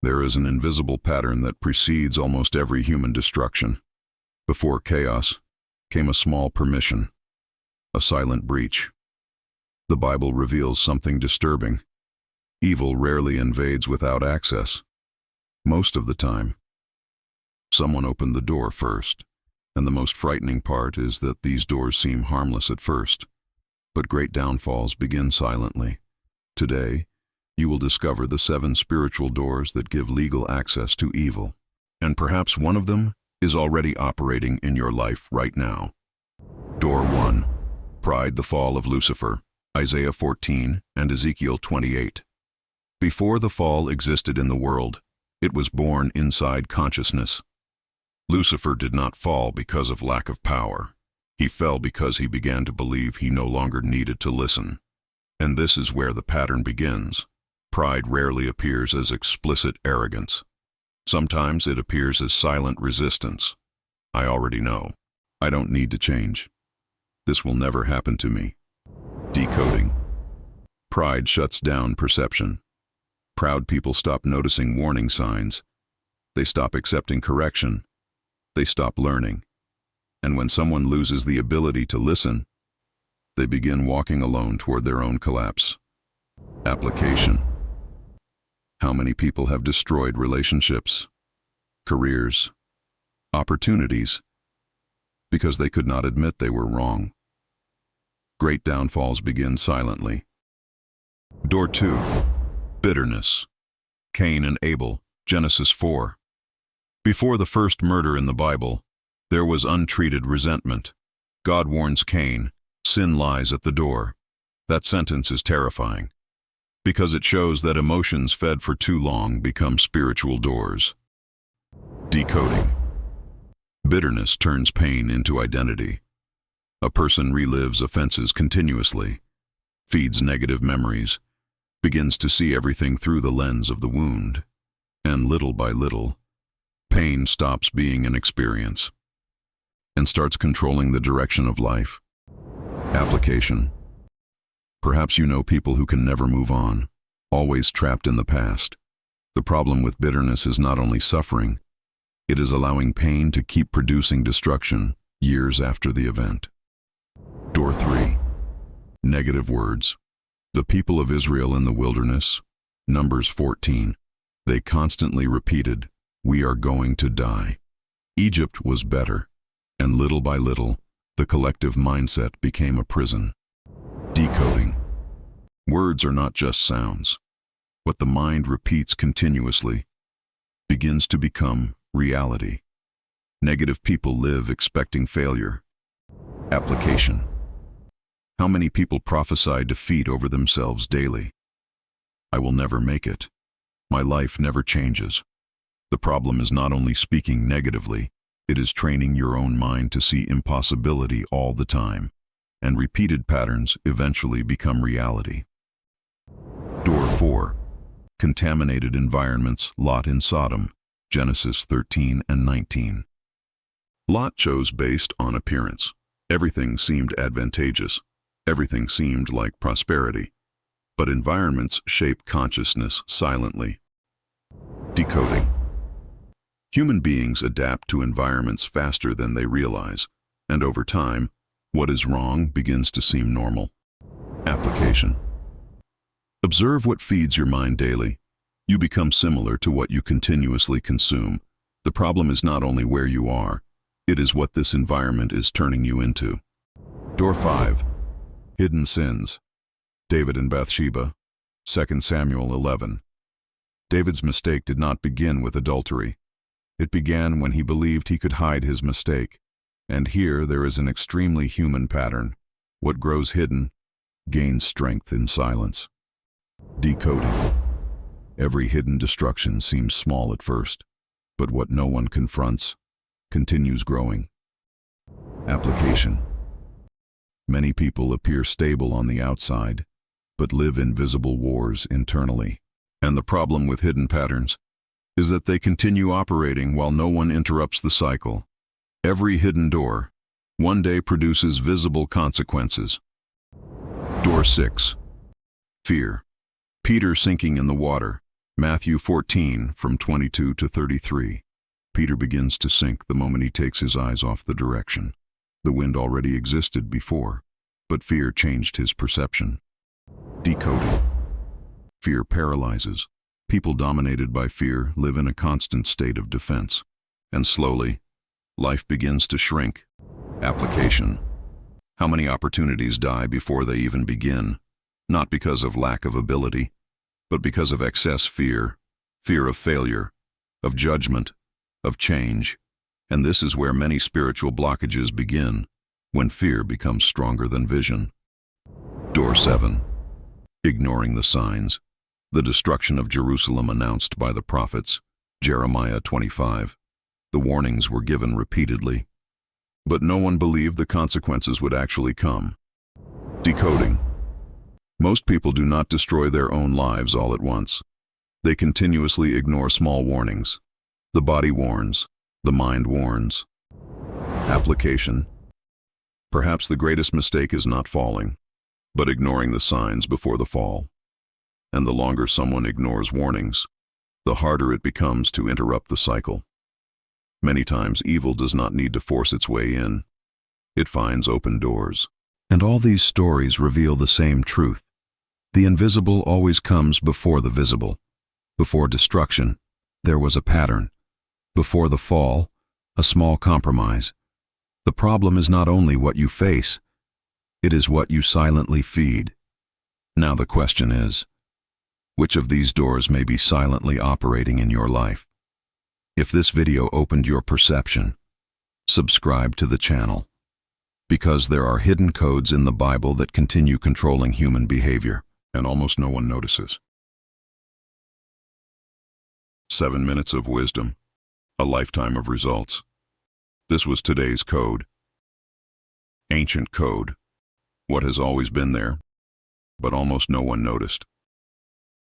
There is an invisible pattern that precedes almost every human destruction. Before chaos came a small permission, a silent breach. The Bible reveals something disturbing. Evil rarely invades without access. Most of the time, someone opened the door first, and the most frightening part is that these doors seem harmless at first, but great downfalls begin silently. Today, you will discover the 7 spiritual doors that give legal access to evil, and perhaps one of them is already operating in your life right now. Door 1. Pride, the fall of Lucifer, Isaiah 14 and Ezekiel 28. Before the fall existed in the world, it was born inside consciousness. Lucifer did not fall because of lack of power. He fell because he began to believe he no longer needed to listen. And this is where the pattern begins. Pride rarely appears as explicit arrogance. Sometimes it appears as silent resistance. I already know. I don't need to change. This will never happen to me. Decoding. Pride shuts down perception. Proud people stop noticing warning signs. They stop accepting correction. They stop learning. And when someone loses the ability to listen, they begin walking alone toward their own collapse. Application. How many people have destroyed relationships, careers, opportunities, because they could not admit they were wrong? Great downfalls begin silently. Door 2. Bitterness. Cain and Abel, Genesis 4. Before the first murder in the Bible, there was untreated resentment. God warns Cain, sin lies at the door. That sentence is terrifying, because it shows that emotions fed for too long become spiritual doors. Decoding. Bitterness turns pain into identity. A person relives offenses continuously, feeds negative memories, begins to see everything through the lens of the wound, and little by little, pain stops being an experience and starts controlling the direction of life. Application. Perhaps you know people who can never move on, always trapped in the past. The problem with bitterness is not only suffering, it is allowing pain to keep producing destruction years after the event. Door 3. Negative words. The people of Israel in the wilderness, Numbers 14, they constantly repeated, "We are going to die." Egypt was better, and little by little, the collective mindset became a prison. Decoding. Words are not just sounds. What the mind repeats continuously begins to become reality. Negative people live expecting failure. Application. How many people prophesy defeat over themselves daily? I will never make it. My life never changes. The problem is not only speaking negatively, it is training your own mind to see impossibility all the time, and repeated patterns eventually become reality. Door 4. Contaminated environments, Lot in Sodom, Genesis 13 and 19. Lot chose based on appearance. Everything seemed advantageous. Everything seemed like prosperity. But environments shape consciousness silently. Decoding. Human beings adapt to environments faster than they realize, and over time, what is wrong begins to seem normal. Application. Observe what feeds your mind daily. You become similar to what you continuously consume. The problem is not only where you are, it is what this environment is turning you into. Door 5. Hidden sins. David and Bathsheba, 2 Samuel 11. David's mistake did not begin with adultery. It began when he believed he could hide his mistake. And here there is an extremely human pattern. What grows hidden gains strength in silence. Decoding. Every hidden destruction seems small at first, but what no one confronts continues growing. Application. Many people appear stable on the outside, but live invisible wars internally. And the problem with hidden patterns is that they continue operating while no one interrupts the cycle. Every hidden door one day produces visible consequences. Door 6. Fear. Peter sinking in the water, Matthew 14, from 22 to 33. Peter begins to sink the moment he takes his eyes off the direction. The wind already existed before, but fear changed his perception. Decoding. Fear paralyzes. People dominated by fear live in a constant state of defense. And slowly, life begins to shrink. Application. How many opportunities die before they even begin? Not because of lack of ability, but because of excess fear. Fear of failure, of judgment, of change. And this is where many spiritual blockages begin, when fear becomes stronger than vision. Door 7. Ignoring the signs. The destruction of Jerusalem announced by the prophets, Jeremiah 25. The warnings were given repeatedly, but no one believed the consequences would actually come. Decoding. Most people do not destroy their own lives all at once. They continuously ignore small warnings. The body warns, the mind warns. Application. Perhaps the greatest mistake is not falling, but ignoring the signs before the fall. And the longer someone ignores warnings, the harder it becomes to interrupt the cycle. Many times evil does not need to force its way in. It finds open doors. And all these stories reveal the same truth. The invisible always comes before the visible. Before destruction, there was a pattern. Before the fall, a small compromise. The problem is not only what you face, it is what you silently feed. Now the question is, which of these doors may be silently operating in your life? If this video opened your perception, subscribe to the channel, because there are hidden codes in the Bible that continue controlling human behavior, and almost no one notices. 7 minutes of wisdom, a lifetime of results. This was today's code. Ancient code. What has always been there, but almost no one noticed.